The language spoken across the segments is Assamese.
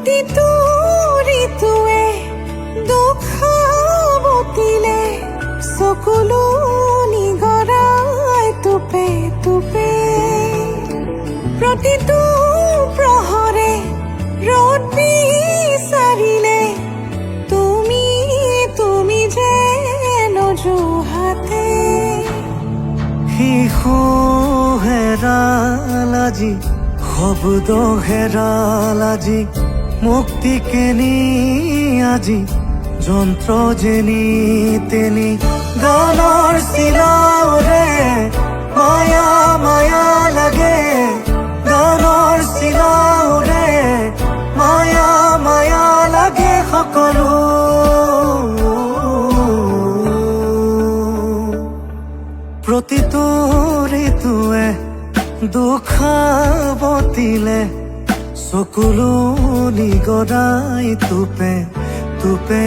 প্ৰতিটো ঋতুৱে দুখ বতিলে চকুলো নিগৰাই টোপে টোপে প্ৰতিটো প্ৰহৰে ৰ'দ বিচাৰিলে তুমি তুমি যে নজুহাতে শিশু হেৰাল আজি শব্দ হেৰাল আজি মুক্তি কেনি আজি যন্ত্ৰ যেনি তেনি গানৰ চিলাওৰে মায়া মায়া লাগে গানৰ চিলাওৰে মায়া মায়া লাগে সকলো প্ৰতিটো ঋতুৱে দুখ বতিলে চকুলো নিগৰাই টোপে টোপে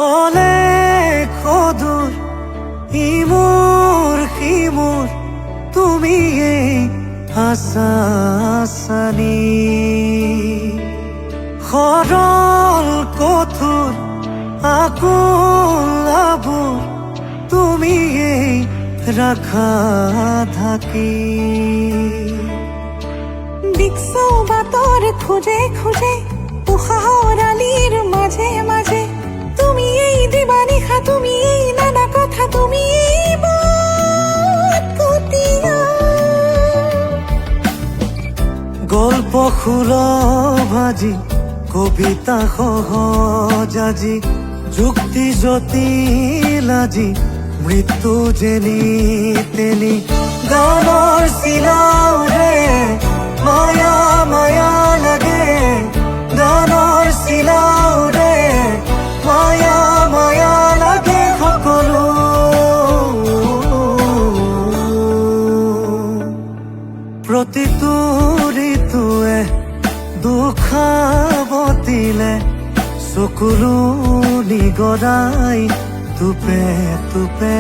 অলে সদূৰ ইমূৰ সিমূৰ তুমি এই আছানি সৰল কঠোৰ আকুল আবুৰ তুমি এই ৰাখা ঢাকি বিকচৌ বাটৰ খোজে খোজে উশাহৰ আলিৰ মাজে মাজে তুমি এই দিবানিশা তুমি এই নানা কথা তুমি এই বটকটীয়া গল্প সুলভ আজি কবিতা সহজ আজি যুক্তি জটিল আজি মৃত্যু যেনি তেনি গানৰ চিলাওৰে মায়া মায়া লাগে গানৰ চিলাওৰে মায়া মায়া লাগে সকলো প্ৰতিটো ঋতুৱে দুখ বতিলে চকুলো নিগৰাই টোপে টোপে